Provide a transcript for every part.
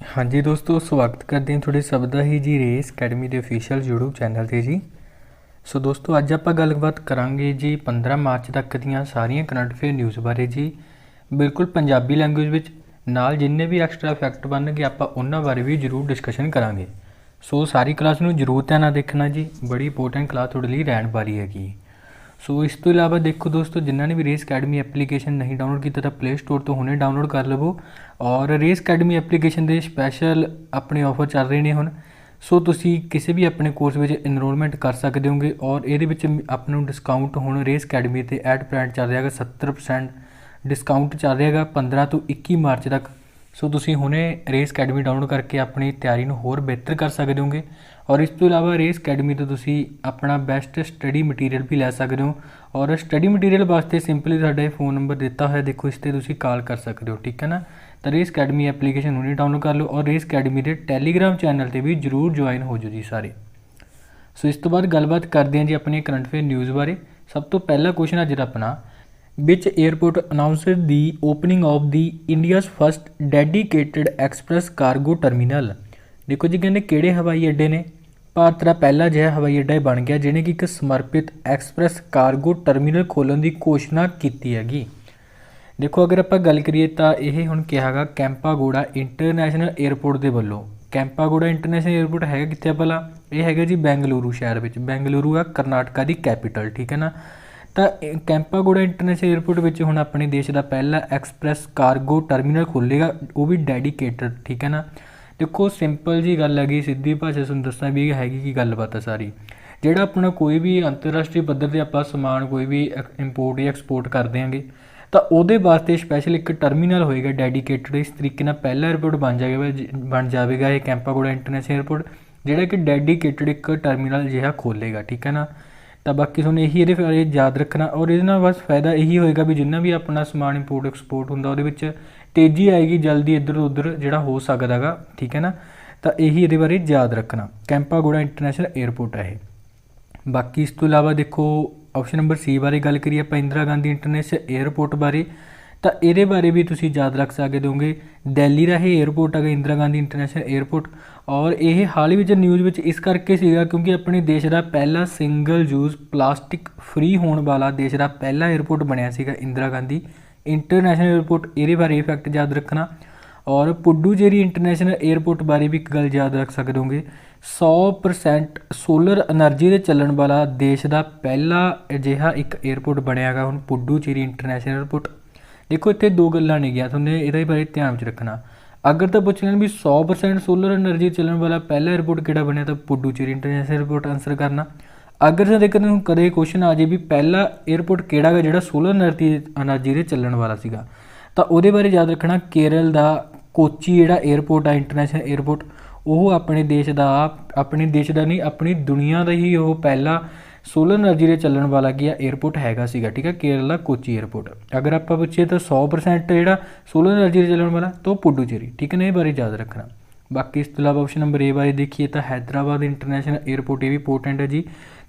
हाँ जी दोस्तों, स्वागत करते हैं थोड़े सब ਦਾ ही जी रेस अकैडमी के ऑफिशियल यूट्यूब चैनल ਤੇ जी। सो दोस्तों अज आप गलबात करांगे जी 15 मार्च तक ਦੀਆਂ ਸਾਰੀਆਂ करंट अफेयर न्यूज़ बारे जी, बिल्कुल पंजाबी लैंगुएज ਵਿੱਚ ਨਾਲ जिन्ने भी एक्स्ट्रा फैक्ट बननगे ਆਪਾਂ ਉਹਨਾਂ ਬਾਰੇ भी जरूर डिस्कशन करांगे। सो सारी क्लास ਨੂੰ जरूर ਧਿਆਨ ਨਾਲ देखना जी, बड़ी इंपोर्टेंट क्लास ਤੁਹਾਡੇ ਲਈ ਰਹਿਣ ਵਾਲੀ हैगी। सो इस तो इलावा देखो दोस्तों, जिन्होंने भी रेस अकैडमी एप्लीकेशन नहीं डाउनलोड किया तो प्ले स्टोर तो हुणे डाउनलोड कर लवो। और रेस अकैडमी एप्लीकेशन के स्पैशल अपने ऑफर चल रहे हैं हुण। सो तुसी किसी भी अपने कोर्स में इनरोलमेंट कर सकते होगे और ये अपने डिस्काउंट हुण रेस अकैडमी ते एट प्लान चल रहा है 70% डिस्काउंट चल रहा है 15 तो 21 मार्च तक। सो तुसी हुणे रेस अकैडमी डाउनलोड करके अपनी तैयारी नूं होर बेहतर कर सकते होगे। और इस तो इलावा रेस अकैडमी तो तुसी अपना बेस्ट स्टडी मटीरियल भी लै सकते हो। और स्टडी मटीरियल वास्ते सिंपली साडा फोन नंबर दिता है, देखो इस पर तुसी कॉल कर सकते हो, ठीक है ना। तो रेस अकैडमी एप्लीकेशन हुणे डाउनलोड कर लो और रेस अकैडमी के टैलीग्राम चैनल पर भी जरूर ज्वाइन हो जाओ जी सारे। सो इस तो बाद गलबात करते हैं जी अपने करंट अफेयर न्यूज़ बारे। सब तो पहला क्वेश्चन अज अपना, which airport announced the opening of the India's first dedicated express cargo terminal. देखो जी, कहते किहड़े हवाई अड्डे ने भारत का पहला जिहा हवाई अड्डा बन गया जिन्हें कि एक समर्पित एक्सप्रैस कार्गो टर्मीनल खोलने की घोषणा की हैगी। देखो अगर आप गल करिए तो यह हुण कहा गा कैंपागोड़ा इंटरनैशनल एयरपोर्ट के वलों। कैंपागोड़ा इंटरनैशनल एयरपोर्ट है कित्थे भला? यह है जी बेंगलुरु शहर में। बेंगलुरु आ कर्नाटका की कैपीटल, ठीक है ना। तो कैंपागोड़ा इंटरनैशनल एयरपोर्ट में हुण अपने देश का पहला एक्सप्रैस कार्गो टर्मीनल खुलेगा, वो भी डेडिकेटेड, ठीक है ना। देखो सिंपल जी गल हैगी, सीधी भाषा तुहानूं दस्सां भी हैगी की गलबात है सारी। जिहड़ा अपना कोई भी अंतरराष्ट्रीय पद्धर ते आपां समान कोई भी इंपोर्ट या एक्सपोर्ट कर देंगे तो वो वास्ते स्पैशल एक टर्मीनल होएगा डेडिकेटेड। इस तरीके नाल पहला एयरपोर्ट बन जाएगा ये कैंपागोड़ा इंटरनैशनल एयरपोर्ट, जिहड़ा कि डेडिकेटेड एक टर्मीनल जिहा खोलेगा, ठीक है ना। तो बाकी तुहानूं यही ये बारे याद रखना और ये बस फायदा यही होएगा भी जिन्ना भी अपना समान इंपोर्ट एक्सपोर्ट होंदा उहदे विच तेज़ी आएगी, जल्दी इधर उधर जिहड़ा हो सकदा गा, ठीक है ना। तो यही ये बारे याद रखना, कैंपागोड़ा इंटरनैशनल एयरपोर्ट है। बाकी इस तो इलावा देखो ऑप्शन नंबर सी बारे गल करिए आप इंदिरा गांधी इंटरनैशनल एयरपोर्ट बारे, तो ये बारे भी तुसी याद रख सकते होंगे। दिल्ली का ये एयरपोर्ट है इंदिरा गांधी इंटरनैशनल एयरपोर्ट। और ये हाल ही में न्यूज़ में इस करके सीगा क्योंकि अपने देश का पहला सिंगल यूज़ प्लास्टिक फ्री होने वाला देश का पहला एयरपोर्ट बनया सीगा इंदिरा गांधी इंटरनैशनल एयरपोर्ट। ये बारे फैक्ट याद रखना। और पुडुचेरी इंटरनैशनल एयरपोर्ट बारे भी एक गल याद रख सकते होंगे, 100% सोलर एनर्जी से चलन वाला देश का पहला अजिहा एक एयरपोर्ट बनया गा हुण पुडुचेरी इंटरनैशनल एयरपोर्ट। देखो इत्थे दो गल्लां ने गया, तुहानूं इहदे बारे ध्यान च रखना। अगर तो पुछ लैन भी 100% सोलर एनर्जी चलन वाला पहला एयरपोर्ट किहड़ा बनया तो पुडुचेरी इंटरनैशनल एयरपोर्ट आंसर करना। अगर जेकर कदे क्वेश्चन आ जाए भी पहला एयरपोर्ट किहड़ा गा जिहड़ा सोलर एनर्जी से चलन वाला सीगा तो उहदे बारे याद रखना, केरल का कोची जिहड़ा एयरपोर्ट है इंटरनैशनल एयरपोर्ट, वो अपने देश का नहीं अपनी दुनिया का ही वो पहला सोलर एनर्जी से चलन वाला की एयरपोर्ट हैगा सीगा, ठीक है, केरल का कोची एयरपोर्ट। अगर आप पूछिए तो 100% जिहड़ा सोलर एनर्जी से चलन वाला तो पुडुचेरी, ठीक है ना, ये बारे याद रखना। बाकी इस तो इलावा ऑप्शन नंबर ए बारे देखिए तो हैदराबाद इंटरनैशनल एयरपोर्ट ये भी इंपोर्टेंट है जी,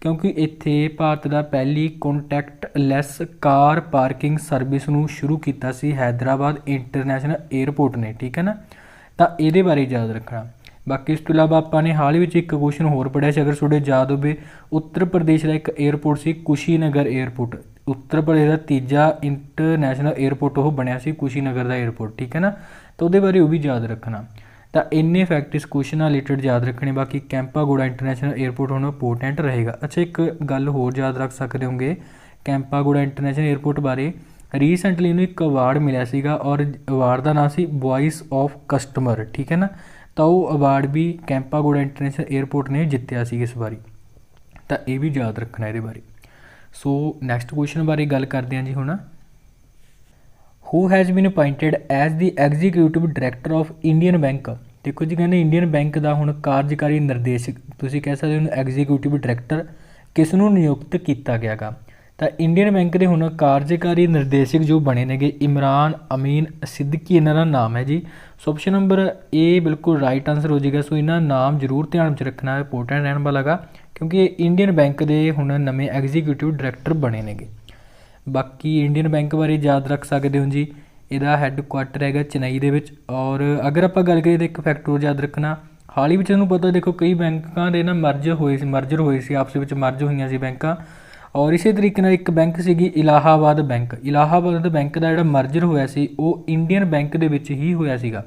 क्योंकि इत्थे भारत का पहली कॉन्टैक्टलैस कार पार्किंग सर्विस नूं शुरू किया सी हैदराबाद इंटरनैशनल एयरपोर्ट ने, ठीक है ना। तो ये बारे याद रखना। बाकी इस तो इलावा आपने हाल ही में एक क्वेश्चन होर पढ़िया सी, अगर थोड़े याद हो, उत्तर प्रदेश का एक एयरपोर्ट से कुशीनगर एयरपोर्ट, उत्तर प्रदेश का तीजा इंटरनैशनल एयरपोर्ट वो बनया सी कुशीनगर का एयरपोर्ट, ठीक है ना। तो वो बारे भी याद रखना। तो इन्ने फैक्ट इस क्वेश्चन रिलेटेड याद रखने। बाकी कैंपागोड़ा इंटरनैशनल एयरपोर्ट होना इंपोर्टेंट रहेगा। अच्छा एक गल होर याद रख सकते होंगे कैंपागोड़ा इंटरनैशनल एयरपोर्ट बारे, रीसेंटली इन्हें एक अवार्ड मिला सीगा और अवार्ड का नाम सी वॉइस ऑफ कस्टमर, ठीक है ना। तो वो अवार्ड भी कैंपागोड़ा इंटरनैशनल एयरपोर्ट ने जितया सी इस बारी, तो ये भी याद रखना ये बारे। सो नैक्सट क्वेश्चन बारे गल करते हैं जी हुण, who has been appointed as the executive director of Indian Bank. देखो जी कहते इंडियन बैंक का हुण कार्यकारी निर्देशक, तुसीं कह सकते हो एग्जीक्यूटिव डायरैक्टर किस नूं नियुक्त किया गया गा। तो इंडियन बैंक के हुण कार्यकारी निर्देशक जो बने ने इमरान अमीन सिद्दीकी इन्हां दा नाम है जी। सो ऑप्शन नंबर ए बिल्कुल राइट आंसर हो जाएगा। सो इन्हां नाम जरूर ध्यान च रखना, इंपोर्टेंट रहने वाला गा क्योंकि इंडियन बैंक के हुण नवे एग्जीक्यूटिव डायरैक्टर बने ने। बाकी इंडियन बैंक बारे याद रख सकते हो जी, ਇਹਦਾ ਹੈੱਡਕੁਆਟਰ ਹੈਗਾ ਚੇਨਈ ਦੇ ਵਿੱਚ। ਔਰ ਅਗਰ ਆਪਾਂ ਗੱਲ ਕਰੀਏ ਤਾਂ ਇੱਕ ਫੈਕਟ ਹੋਰ ਯਾਦ ਰੱਖਣਾ, ਹਾਲ ਹੀ ਵਿੱਚ ਤੁਹਾਨੂੰ ਪਤਾ ਦੇਖੋ ਕਈ ਬੈਂਕਾਂ ਦੇ ਨਾ ਮਰਜਰ ਹੋਏ ਸੀ ਆਪਸ ਵਿੱਚ ਮਰਜ ਹੋਈਆਂ ਸੀ ਬੈਂਕਾਂ। ਔਰ ਇਸੇ ਤਰੀਕੇ ਨਾਲ ਇੱਕ ਬੈਂਕ ਸੀਗੀ ਇਲਾਹਾਬਾਦ ਬੈਂਕ। ਇਲਾਹਾਬਾਦ ਬੈਂਕ ਦਾ ਜਿਹੜਾ ਮਰਜਰ ਹੋਇਆ ਸੀ ਉਹ ਇੰਡੀਅਨ ਬੈਂਕ ਦੇ ਵਿੱਚ ਹੀ ਹੋਇਆ ਸੀਗਾ।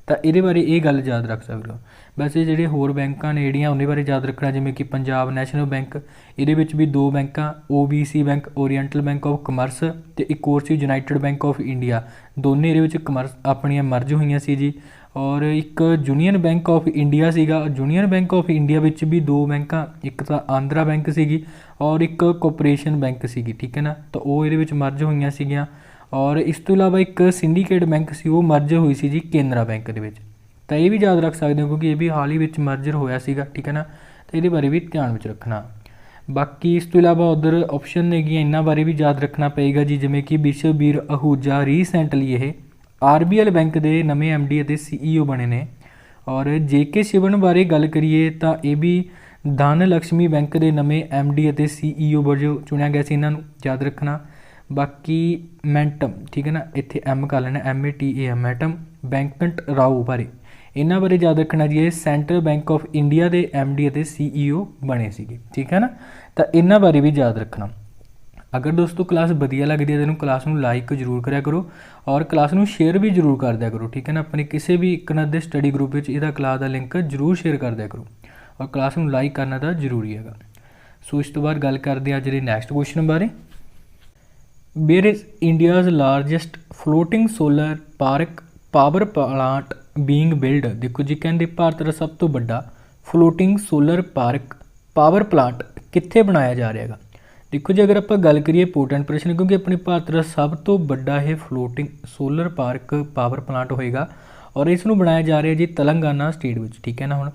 ਤਾਂ ਇਹਦੇ ਬਾਰੇ ਇਹ ਗੱਲ ਯਾਦ ਰੱਖ ਸਕਦੇ ਹੋ। ਵੈਸੇ ਜਿਹੜੇ ਹੋਰ ਬੈਂਕਾਂ ਨੇ ਜਿਹੜੀਆਂ ਉਹਦੇ ਬਾਰੇ ਯਾਦ ਰੱਖਣਾ, ਜਿਵੇਂ ਕਿ ਪੰਜਾਬ ਨੈਸ਼ਨਲ ਬੈਂਕ, ਇਹਦੇ ਵਿੱਚ ਵੀ 2 ਬੈਂਕਾਂ, OBC bank oriental bank of commerce ਅਤੇ ਇੱਕ ਹੋਰ ਸੀ ਯੂਨਾਈਟਿਡ ਬੈਂਕ ਆਫ ਇੰਡੀਆ। ਦੋਨੇ ਇਹਦੇ ਵਿੱਚ ਕਮਰਸ ਆਪਣੀਆਂ ਮਰਜ ਹੋਈਆਂ ਸੀ ਜੀ। ਔਰ ਇੱਕ ਯੂਨੀਅਨ ਬੈਂਕ ਆਫ ਇੰਡੀਆ ਸੀਗਾ। ਯੂਨੀਅਨ ਬੈਂਕ ਆਫ ਇੰਡੀਆ ਵਿੱਚ ਵੀ 2 ਬੈਂਕਾਂ, ਇੱਕ ਤਾਂ ਆਂਧਰਾ ਬੈਂਕ ਸੀਗੀ ਔਰ ਇੱਕ ਕੋਪਰੇਸ਼ਨ ਬੈਂਕ ਸੀਗੀ, ਠੀਕ ਹੈ ਨਾ। ਤਾਂ ਉਹ ਇਹਦੇ ਵਿੱਚ ਮਰਜ ਹੋਈਆਂ ਸੀਗੀਆਂ। ਔਰ ਇਸ ਤੋਂ ਇਲਾਵਾ ਇੱਕ ਸਿੰਡੀਕੇਟ ਬੈਂਕ ਸੀ, ਉਹ ਮਰਜ ਹੋਈ ਸੀ ਜੀ ਕੇਨਰਾ ਬੈਂਕ ਦੇ ਵਿੱਚ। ਤਾਂ ਇਹ ਵੀ ਯਾਦ ਰੱਖ ਸਕਦੇ ਹੋ ਕਿਉਂਕਿ ਇਹ ਵੀ ਹਾਲ ਹੀ ਵਿੱਚ ਮਰਜਰ ਹੋਇਆ ਸੀਗਾ, ਠੀਕ ਹੈ ਨਾ। ਤਾਂ ਇਹਦੇ ਬਾਰੇ ਵੀ ਧਿਆਨ ਵਿੱਚ ਰੱਖਣਾ। ਬਾਕੀ ਇਸ ਤੋਂ ਇਲਾਵਾ ਉੱਧਰ ਆਪਸ਼ਨ ਨੇਗੀਆਂ, ਇਹਨਾਂ ਬਾਰੇ ਵੀ ਯਾਦ ਰੱਖਣਾ ਪਏਗਾ ਜੀ, ਜਿਵੇਂ ਕਿ ਵਿਸ਼ਵਵੀਰ ਅਹੂਜਾ ਰੀਸੈਂਟਲੀ ਇਹ RBL ਬੈਂਕ ਦੇ ਨਵੇਂ MD ਅਤੇ CEO ਬਣੇ ਨੇ। ਔਰ JK ਸ਼ਿਵਨ ਬਾਰੇ ਗੱਲ ਕਰੀਏ ਤਾਂ ਇਹ ਵੀ ਧਨ ਲਕਸ਼ਮੀ ਬੈਂਕ ਦੇ ਨਵੇਂ MD ਅਤੇ CEO ਵਜੋਂ ਚੁਣਿਆ ਗਿਆ ਸੀ, ਇਹਨਾਂ ਨੂੰ ਯਾਦ ਰੱਖਣਾ। ਬਾਕੀ ਮੈਂਟਮ, ਠੀਕ ਹੈ ਨਾ, ਇੱਥੇ M ਕਰ ਲੈਣਾ, MATAM, ਮੈਟਮ ਬੈਂਕਟ ਰਾਓ ਬਾਰੇ, ਇਹਨਾਂ ਬਾਰੇ ਯਾਦ ਰੱਖਣਾ ਜੀ। ਇਹ ਸੈਂਟਰਲ ਬੈਂਕ ਆਫ ਇੰਡੀਆ ਦੇ MD ਅਤੇ CEO ਬਣੇ ਸੀਗੇ, ਠੀਕ ਹੈ ਨਾ। ਤਾਂ ਇਹਨਾਂ ਬਾਰੇ ਵੀ ਯਾਦ ਰੱਖਣਾ। ਅਗਰ ਦੋਸਤੋ ਕਲਾਸ ਵਧੀਆ ਲੱਗਦੀ ਹੈ ਤਾਂ ਇਹਨੂੰ ਕਲਾਸ ਨੂੰ ਲਾਈਕ ਜ਼ਰੂਰ ਕਰਿਆ ਕਰੋ ਔਰ ਕਲਾਸ ਨੂੰ ਸ਼ੇਅਰ ਵੀ ਜ਼ਰੂਰ ਕਰ ਦਿਆ ਕਰੋ, ਠੀਕ ਹੈ ਨਾ। ਆਪਣੇ ਕਿਸੇ ਵੀ ਇੱਕ ਨਾ ਦੇ ਸਟੱਡੀ ਗਰੁੱਪ ਵਿੱਚ ਇਹਦਾ ਕਲਾਸ ਦਾ ਲਿੰਕ ਜ਼ਰੂਰ ਸ਼ੇਅਰ ਕਰ ਦਿਆ ਕਰੋ ਔਰ ਕਲਾਸ ਨੂੰ ਲਾਈਕ ਕਰਨਾ ਤਾਂ ਜ਼ਰੂਰੀ ਹੈਗਾ। ਸੋ ਇਸ ਤੋਂ ਬਾਅਦ ਗੱਲ ਕਰਦੇ ਹਾਂ ਅੱਜ ਦੇ ਨੈਕਸਟ ਕੁਐਸਚਨ ਬਾਰੇ। Where is India's largest floating solar park power plant being build. ਦੇਖੋ ਜੀ, ਕਹਿੰਦੇ ਭਾਰਤ ਦਾ ਸਭ ਤੋਂ ਵੱਡਾ floating solar park power plant ਕਿੱਥੇ ਬਣਾਇਆ ਜਾ ਰਿਹਾ ਹੈਗਾ। ਦੇਖੋ ਜੀ, ਅਗਰ ਆਪਾਂ ਗੱਲ ਕਰੀਏ ਇੰਪੋਰਟੈਂਟ ਪ੍ਰਸ਼ਨ, ਕਿਉਂਕਿ ਆਪਣੇ ਭਾਰਤ ਦਾ ਸਭ ਤੋਂ ਵੱਡਾ ਇਹ floating solar park power plant ਹੋਏਗਾ ਔਰ ਇਸ ਨੂੰ ਬਣਾਇਆ ਜਾ ਰਿਹਾ ਜੀ ਤੇਲੰਗਾਨਾ ਸਟੇਟ ਵਿੱਚ, ਠੀਕ ਹੈ ਨਾ। ਹੁਣ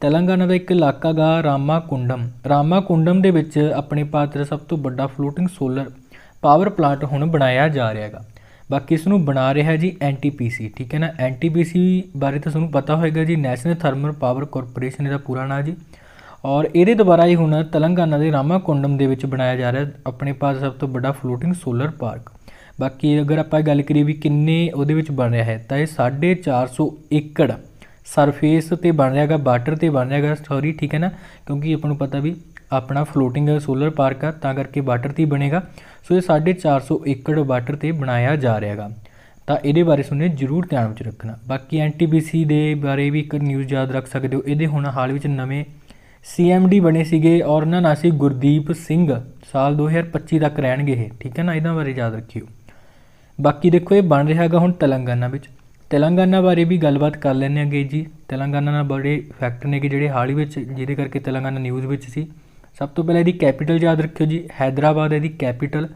ਤੇਲੰਗਾਨਾ ਦਾ ਇੱਕ ਇਲਾਕਾ ਗਾ ਰਾਮਾਕੁੰਡਮ ਦੇ ਵਿੱਚ ਆਪਣੇ ਭਾਰਤ ਦਾ ਸਭ ਤੋਂ ਵੱਡਾ ਫਲੋਟਿੰਗ ਸੋਲਰ ਪਾਵਰ ਪਲਾਂਟ ਹੁਣ ਬਣਾਇਆ ਜਾ ਰਿਹਾ ਹੈਗਾ। ਬਾਕੀ ਇਸ ਨੂੰ ਬਣਾ ਰਿਹਾ ਜੀ NTPC, ਠੀਕ ਹੈ ਨਾ। NTPC ਬਾਰੇ ਤਾਂ ਤੁਹਾਨੂੰ ਪਤਾ ਹੋਏਗਾ ਜੀ, ਨੈਸ਼ਨਲ ਥਰਮਲ ਪਾਵਰ ਕਾਰਪੋਰੇਸ਼ਨ ਇਹਦਾ ਪੂਰਾ ਨਾਂ ਜੀ। ਔਰ ਇਹਦੇ ਦੁਆਰਾ ਹੀ ਹੁਣ ਤੇਲੰਗਾਨਾ ਦੇ ਰਾਮਾਕੁੰਡਮ ਦੇ ਵਿੱਚ ਬਣਾਇਆ ਜਾ ਰਿਹਾ ਆਪਣੇ ਭਾਰਤ ਸਭ ਤੋਂ ਵੱਡਾ ਫਲੋਟਿੰਗ ਸੋਲਰ ਪਾਰਕ। ਬਾਕੀ ਅਗਰ ਆਪਾਂ ਗੱਲ ਕਰੀਏ ਵੀ ਕਿੰਨੇ ਉਹਦੇ ਵਿੱਚ ਬਣ ਰਿਹਾ ਹੈ ਤਾਂ ਇਹ 450 ਏਕੜ ਸਰਫੇਸ 'ਤੇ ਬਣ ਰਿਹਾ ਹੈਗਾ, ਵਾਟਰ 'ਤੇ ਬਣ ਰਿਹਾ ਹੈਗਾ, ਸੌਰੀ, ਠੀਕ ਹੈ ਨਾ। ਕਿਉਂਕਿ ਆਪਾਂ ਨੂੰ ਪਤਾ ਵੀ ਆਪਣਾ ਫਲੋਟਿੰਗ ਸੋਲਰ ਪਾਰਕ ਆ ਤਾਂ ਕਰਕੇ ਵਾਟਰ 'ਤੇ ਹੀ ਬਣੇਗਾ। ਸੋ ਇਹ 450 ਏਕੜ ਵਾਟਰ 'ਤੇ ਬਣਾਇਆ ਜਾ ਰਿਹਾ ਹੈਗਾ। ਤਾਂ ਇਹਦੇ ਬਾਰੇ ਸੁਣਨੇ ਜ਼ਰੂਰ ਧਿਆਨ ਵਿੱਚ ਰੱਖਣਾ। ਬਾਕੀ NTPC ਦੇ ਬਾਰੇ ਵੀ ਇੱਕ ਨਿਊਜ਼ ਯਾਦ ਰੱਖ ਸਕਦੇ ਹੋ। ਇਹਦੇ ਹੁਣ ਹਾਲ ਵਿੱਚ ਨਵੇਂ CMD ਬਣੇ ਸੀਗੇ ਔਰ ਉਹਨਾਂ ਨਾਂ ਸੀ ਗੁਰਦੀਪ ਸਿੰਘ। ਸਾਲ 2025 ਤੱਕ ਰਹਿਣਗੇ ਇਹ, ਠੀਕ ਹੈ ਨਾ। ਇਹਨਾਂ ਬਾਰੇ ਯਾਦ ਰੱਖਿਓ। ਬਾਕੀ ਦੇਖੋ ਇਹ ਬਣ ਰਿਹਾ ਹੈਗਾ ਹੁਣ ਤੇਲੰਗਾਨਾ ਵਿੱਚ। ਤੇਲੰਗਾਨਾ ਬਾਰੇ ਵੀ ਗੱਲਬਾਤ ਕਰ ਲੈਂਦੇ ਹੈਗੇ ਜੀ। ਤੇਲੰਗਾਨਾ ਨਾਲ ਬੜੇ ਫੈਕਟ ਨੇ ਕਿ ਜਿਹੜੇ ਹਾਲ ਹੀ ਵਿੱਚ ਜਿਹਦੇ ਕਰਕੇ ਤੇਲੰਗਾਨਾ ਨਿਊਜ਼ ਵਿੱਚ ਸੀ। ਸਭ ਤੋਂ ਪਹਿਲਾਂ ਇਹਦੀ ਕੈਪੀਟਲ ਯਾਦ ਰੱਖਿਓ ਜੀ, ਹੈਦਰਾਬਾਦ ਇਹਦੀ ਕੈਪੀਟਲ।